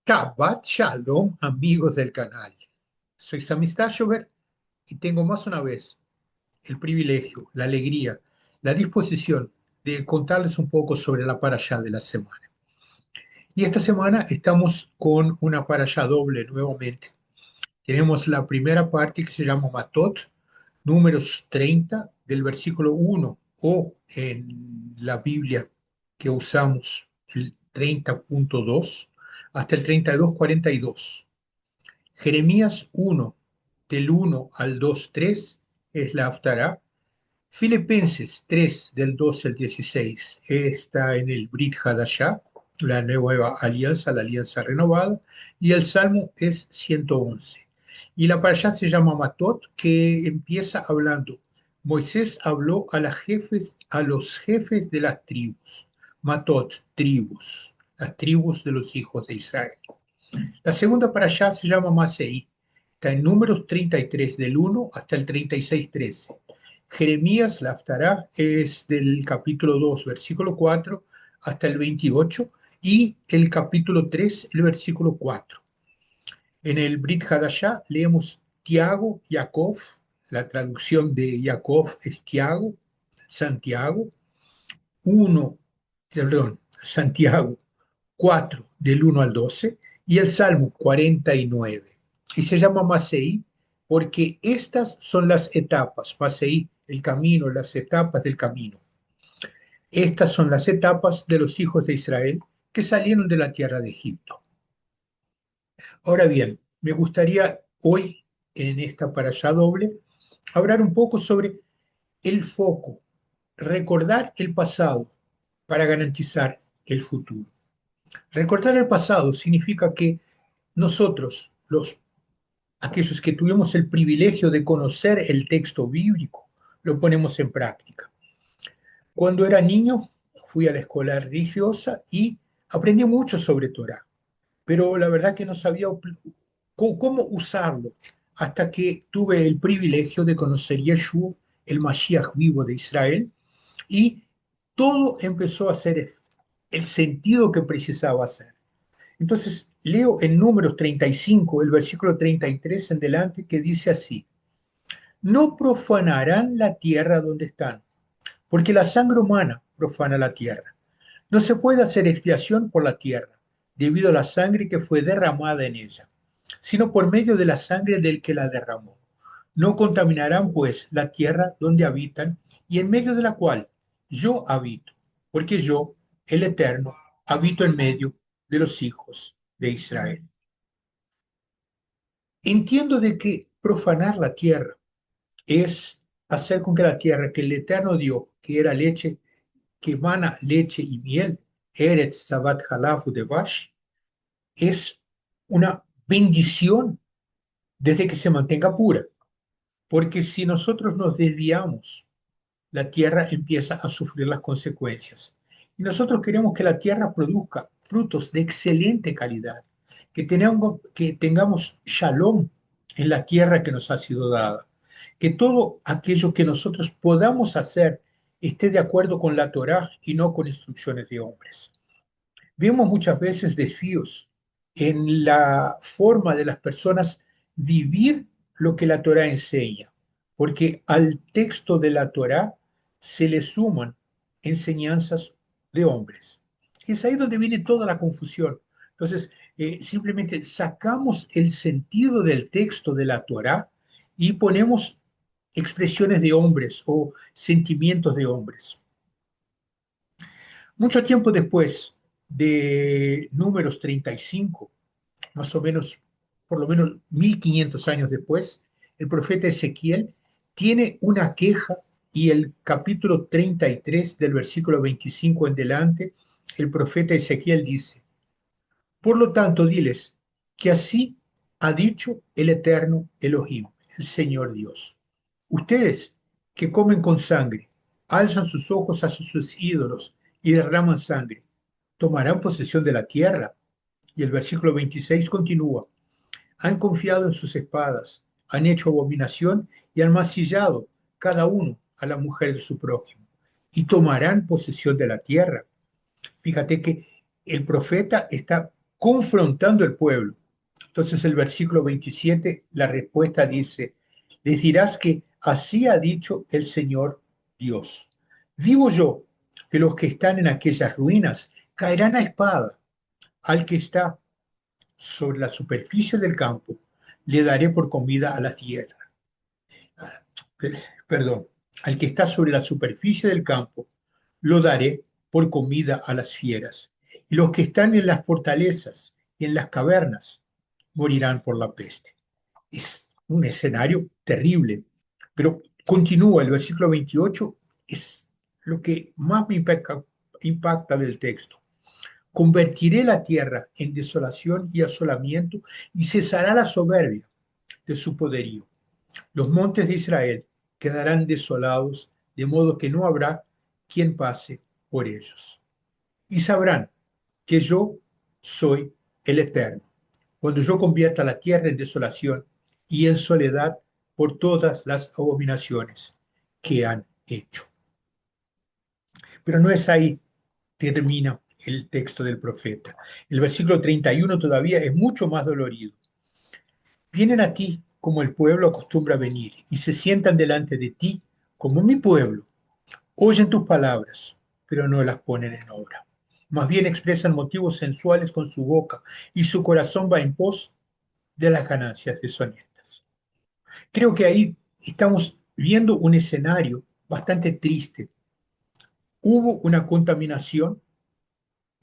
Shabbat Shalom, amigos del canal. Soy Sami Stashover y tengo más una vez el privilegio, la alegría, la disposición de contarles un poco sobre la parashá de la semana. Y esta semana estamos con una parashá doble nuevamente. Tenemos la primera parte que se llama Matot, números 30 del versículo 1 o en la Biblia que usamos el 30.2 hasta el 32:42. Jeremías 1, del 1 al 2:3 es la Haftará. Filipenses 3, del 12 al 16 está en el Brit Hadashah, la nueva alianza, la alianza renovada, y el Salmo es 111. Y la parashá se llama Matot, que empieza hablando. Moisés habló a los jefes de las tribus. Matot, tribus, las tribus de los hijos de Israel. La segunda parashá se llama Masei. Está en Números 33, del 1 hasta el 36:13. Jeremías, la Haftará, es del capítulo 2, versículo 4 hasta el 28, y el capítulo 3, el versículo 4. En el Brit Hadashah leemos Tiago, Jacob, la traducción de Jacob es Tiago, Santiago, 1, perdón, Santiago 4, del 1 al 12, y el Salmo 49. Y se llama Masei porque estas son las etapas, Masei, el camino, las etapas del camino. Estas son las etapas de los hijos de Israel que salieron de la tierra de Egipto. Ahora bien, me gustaría hoy, en esta parashá doble, hablar un poco sobre el foco, recordar el pasado para garantizar el futuro. Recordar el pasado significa que nosotros, aquellos que tuvimos el privilegio de conocer el texto bíblico, lo ponemos en práctica. Cuando era niño, fui a la escuela religiosa y aprendí mucho sobre Torah, pero la verdad que no sabía cómo usarlo hasta que tuve el privilegio de conocer Yeshua, el Mashiach vivo de Israel, y todo empezó a hacer el sentido que precisaba hacer. Entonces, leo en Números 35, el versículo 33 en delante, que dice así: no profanarán la tierra donde están, porque la sangre humana profana la tierra. No se puede hacer expiación por la tierra, debido a la sangre que fue derramada en ella, sino por medio de la sangre del que la derramó. No contaminarán, pues, la tierra donde habitan y en medio de la cual yo habito, porque yo, el Eterno, habito en medio de los hijos de Israel. Entiendo de que profanar la tierra es hacer con que la tierra que el Eterno dio, que era leche, que emana leche y miel, Eretz Sabat Halafu Devash, es una bendición desde que se mantenga pura. Porque si nosotros nos desviamos, la tierra empieza a sufrir las consecuencias. Y nosotros queremos que la tierra produzca frutos de excelente calidad, que tengamos shalom en la tierra que nos ha sido dada, que todo aquello que nosotros podamos hacer esté de acuerdo con la Torá y no con instrucciones de hombres. Vemos muchas veces desafíos en la forma de las personas vivir lo que la Torá enseña, porque al texto de la Torá se le suman enseñanzas de hombres. Y es ahí donde viene toda la confusión. Entonces, simplemente sacamos el sentido del texto de la Torá y ponemos expresiones de hombres o sentimientos de hombres. Mucho tiempo después de Números 35, más o menos, por lo menos 1500 años después, el profeta Ezequiel tiene una queja y el capítulo 33 del versículo 25 en delante, el profeta Ezequiel dice: por lo tanto, diles que así ha dicho el eterno Elohim, el Señor Dios. Ustedes que comen con sangre, alzan sus ojos hacia sus ídolos y derraman sangre, tomarán posesión de la tierra. Y el versículo 26 continúa: han confiado en sus espadas, han hecho abominación y han masillado cada uno a la mujer de su prójimo, y tomarán posesión de la tierra. Fíjate que el profeta está confrontando el pueblo. Entonces el versículo 27, la respuesta dice, les dirás que así ha dicho el Señor Dios. Digo yo que los que están en aquellas ruinas caerán a espada. Al que está sobre la superficie del campo, le daré por comida a la tierra. Ah, Perdón, al que está sobre la superficie del campo, lo daré por comida a las fieras. Y los que están en las fortalezas y en las cavernas morirán por la peste. Es un escenario terrible, pero continúa el versículo 28, es lo que más me impacta del texto. Convertiré la tierra en desolación y asolamiento y cesará la soberbia de su poderío. Los montes de Israel quedarán desolados, de modo que no habrá quien pase por ellos. Y sabrán que yo soy el Eterno, cuando yo convierta la tierra en desolación y en soledad por todas las abominaciones que han hecho. Pero no es ahí termina el texto del profeta. El versículo 31 todavía es mucho más dolorido. Vienen a ti como el pueblo acostumbra venir y se sientan delante de ti como mi pueblo. Oyen tus palabras, pero no las ponen en obra. Más bien expresan motivos sensuales con su boca y su corazón va en pos de las ganancias deshonestas. Creo que ahí estamos viendo un escenario bastante triste. Hubo una contaminación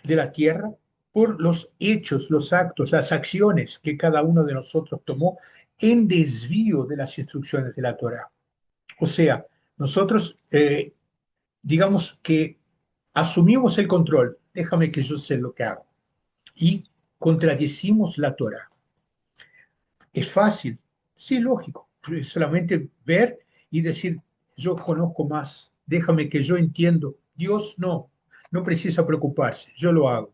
de la tierra por los hechos, los actos, las acciones que cada uno de nosotros tomó en desvío de las instrucciones de la Torá. O sea, nosotros, digamos que asumimos el control, déjame que yo sé lo que hago, y contradecimos la Torá. ¿Es fácil? Sí, lógico. Es solamente ver y decir, yo conozco más, déjame que yo entiendo. Dios no precisa preocuparse, yo lo hago.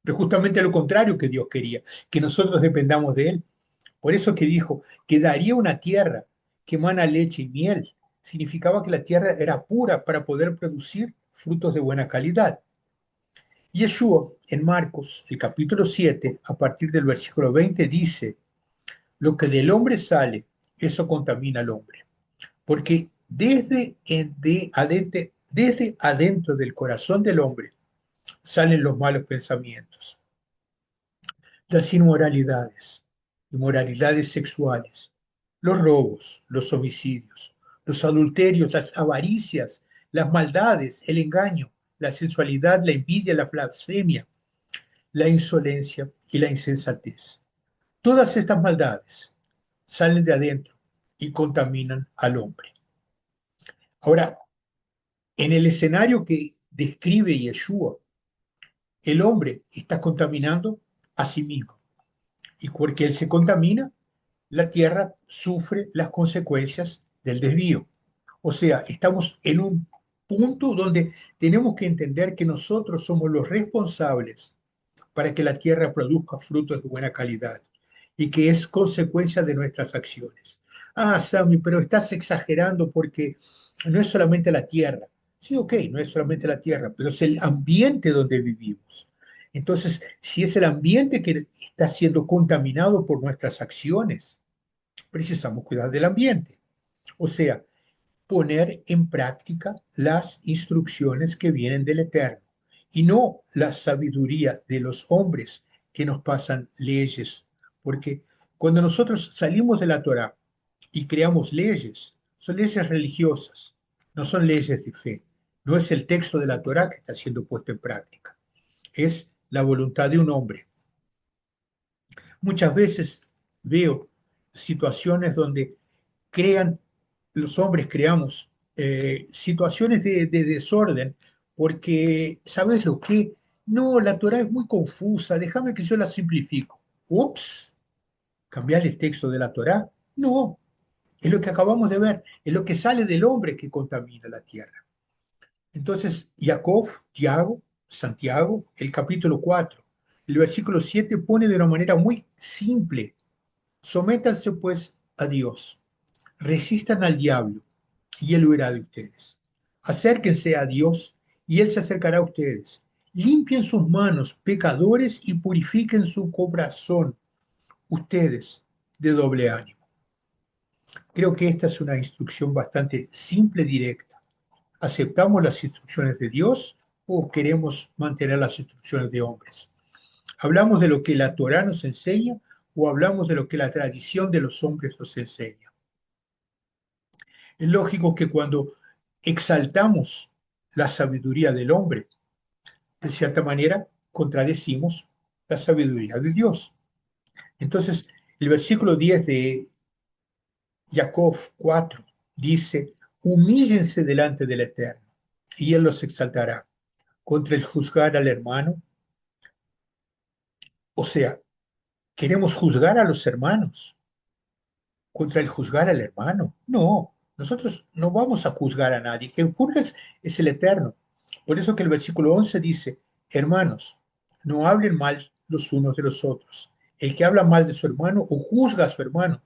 Pero justamente lo contrario que Dios quería, que nosotros dependamos de Él. Por eso que dijo que daría una tierra que emana leche y miel. Significaba que la tierra era pura para poder producir frutos de buena calidad. Yeshua, en Marcos, el capítulo 7, a partir del versículo 20, dice, lo que del hombre sale, eso contamina al hombre. Porque desde adentro del corazón del hombre salen los malos pensamientos, las inmoralidades sexuales, los robos, los homicidios, los adulterios, las avaricias, las maldades, el engaño, la sensualidad, la envidia, la blasfemia, la insolencia y la insensatez. Todas estas maldades salen de adentro y contaminan al hombre. Ahora, en el escenario que describe Yeshua, el hombre está contaminando a sí mismo. Y porque él se contamina, la tierra sufre las consecuencias del desvío. O sea, estamos en un punto donde tenemos que entender que nosotros somos los responsables para que la tierra produzca frutos de buena calidad y que es consecuencia de nuestras acciones. Ah, Sammy, pero estás exagerando porque no es solamente la tierra. Sí, ok, no es solamente la tierra, pero es el ambiente donde vivimos. Entonces, si es el ambiente que está siendo contaminado por nuestras acciones, precisamos cuidar del ambiente. O sea, poner en práctica las instrucciones que vienen del Eterno y no la sabiduría de los hombres que nos pasan leyes. Porque cuando nosotros salimos de la Torá y creamos leyes, son leyes religiosas, no son leyes de fe. No es el texto de la Torá que está siendo puesto en práctica, es la voluntad de un hombre. Muchas veces veo situaciones donde crean, los hombres creamos situaciones de desorden, porque, ¿sabes lo que? No, la Torah es muy confusa, déjame que yo la simplifico. Ups, ¿cambiar el texto de la Torah? No, es lo que acabamos de ver, es lo que sale del hombre que contamina la tierra. Entonces, Jacob, Tiago, Santiago, el capítulo 4, el versículo 7 pone de una manera muy simple, sométanse pues a Dios, resistan al diablo y él huirá de ustedes. Acérquense a Dios y él se acercará a ustedes. Limpien sus manos, pecadores, y purifiquen su corazón, ustedes de doble ánimo. Creo que esta es una instrucción bastante simple, directa. ¿Aceptamos las instrucciones de Dios o queremos mantener las instrucciones de hombres? ¿Hablamos de lo que la Torá nos enseña o hablamos de lo que la tradición de los hombres nos enseña? Es lógico que cuando exaltamos la sabiduría del hombre, de cierta manera contradecimos la sabiduría de Dios. Entonces, el versículo 10 de Jacob 4 dice: humíllense delante del Eterno, y Él los exaltará. Contra el juzgar al hermano, o sea, queremos juzgar a los hermanos, contra el juzgar al hermano. No, nosotros no vamos a juzgar a nadie. Quien juzga es el Eterno. Por eso que el versículo 11 dice: hermanos, no hablen mal los unos de los otros. El que habla mal de su hermano o juzga a su hermano,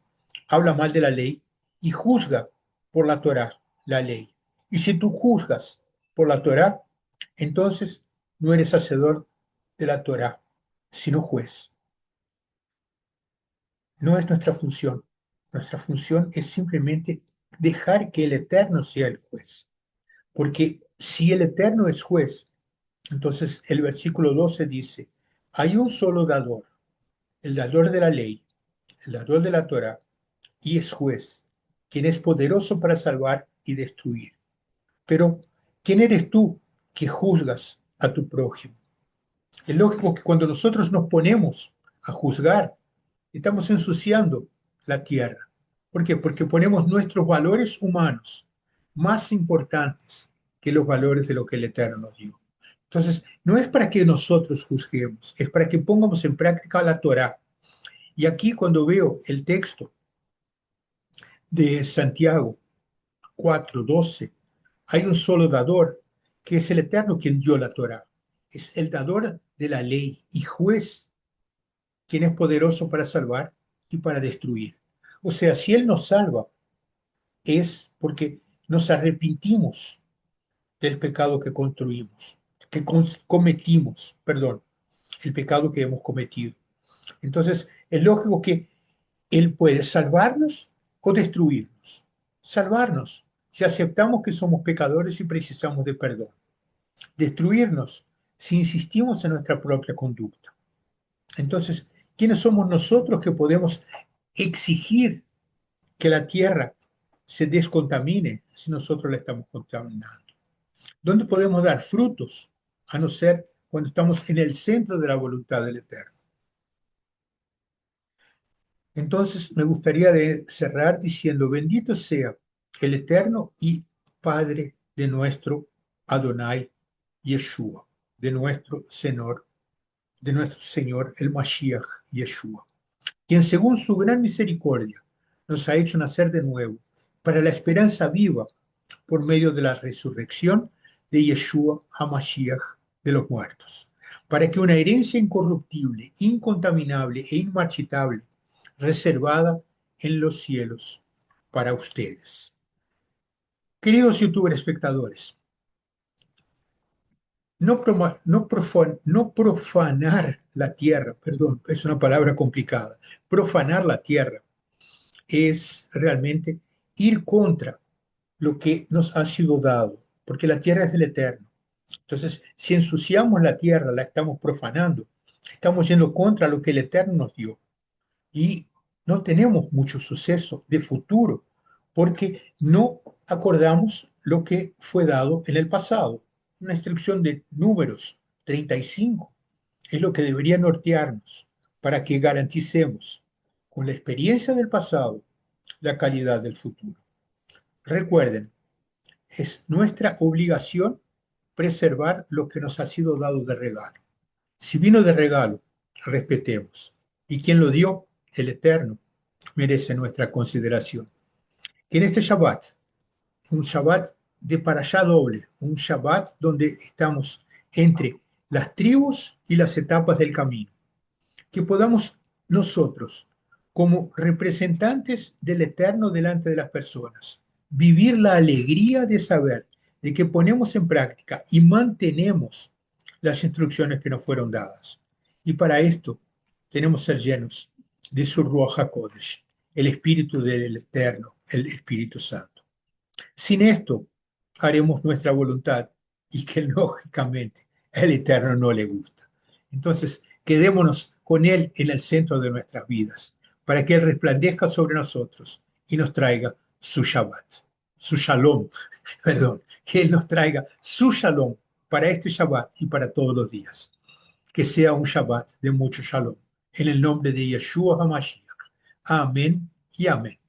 habla mal de la ley y juzga por la Torá, la ley. Y si tú juzgas por la Torá, entonces no eres hacedor de la Torá, sino juez. No es nuestra función. Nuestra función es simplemente dejar que el Eterno sea el juez. Porque si el Eterno es juez, entonces el versículo 12 dice: hay un solo dador, el dador de la ley, el dador de la Torah, y es juez, quien es poderoso para salvar y destruir. Pero, ¿quién eres tú que juzgas a tu prójimo? Es lógico que cuando nosotros nos ponemos a juzgar, estamos ensuciando la tierra. ¿Por qué? Porque ponemos nuestros valores humanos más importantes que los valores de lo que el Eterno nos dio. Entonces, no es para que nosotros juzguemos, es para que pongamos en práctica la Torá. Y aquí cuando veo el texto de Santiago 4:12, hay un solo dador, que es el Eterno quien dio la Torá. Es el dador de la ley y juez, quien es poderoso para salvar y para destruir. O sea, si Él nos salva, es porque nos arrepentimos del pecado que construimos, que cometimos, perdón, el pecado que hemos cometido. Entonces, es lógico que Él puede salvarnos o destruirnos. Salvarnos si aceptamos que somos pecadores y precisamos de perdón. Destruirnos si insistimos en nuestra propia conducta. Entonces, ¿quiénes somos nosotros que podemos exigir que la tierra se descontamine si nosotros la estamos contaminando? ¿Dónde podemos dar frutos a no ser cuando estamos en el centro de la voluntad del Eterno? Entonces, me gustaría cerrar diciendo: bendito sea el Eterno y Padre de nuestro Adonai Yeshua, de nuestro Señor el Mashiach Yeshua, quien según su gran misericordia nos ha hecho nacer de nuevo para la esperanza viva por medio de la resurrección de Yeshua HaMashiach de los muertos, para que una herencia incorruptible, incontaminable e inmarchitable, reservada en los cielos para ustedes. Queridos youtubers espectadores, no profanar la tierra, perdón, es una palabra complicada, profanar la tierra es realmente ir contra lo que nos ha sido dado, porque la tierra es del Eterno. Entonces, si ensuciamos la tierra, la estamos profanando, estamos yendo contra lo que el Eterno nos dio. Y no tenemos mucho suceso de futuro, porque no acordamos lo que fue dado en el pasado. Una instrucción de Números 35 es lo que debería nortearnos para que garanticemos, con la experiencia del pasado, la calidad del futuro. Recuerden, es nuestra obligación preservar lo que nos ha sido dado de regalo. Si vino de regalo, respetemos. Y quien lo dio, el Eterno, merece nuestra consideración. Que en este Shabbat, un Shabbat de parashá doble, un Shabbat donde estamos entre las tribus y las etapas del camino, que podamos nosotros, como representantes del Eterno delante de las personas, vivir la alegría de saber de que ponemos en práctica y mantenemos las instrucciones que nos fueron dadas. Y para esto tenemos que ser llenos de su Ruach HaKodesh, el Espíritu del Eterno, el Espíritu Santo. Sin esto, haremos nuestra voluntad y que lógicamente el Eterno no le gusta. Entonces, quedémonos con Él en el centro de nuestras vidas, para que Él resplandezca sobre nosotros y nos traiga su Shabbat, su Shalom, perdón, que Él nos traiga su Shalom para este Shabbat y para todos los días. Que sea un Shabbat de mucho Shalom. En el nombre de Yeshua HaMashiach. Amén y amén.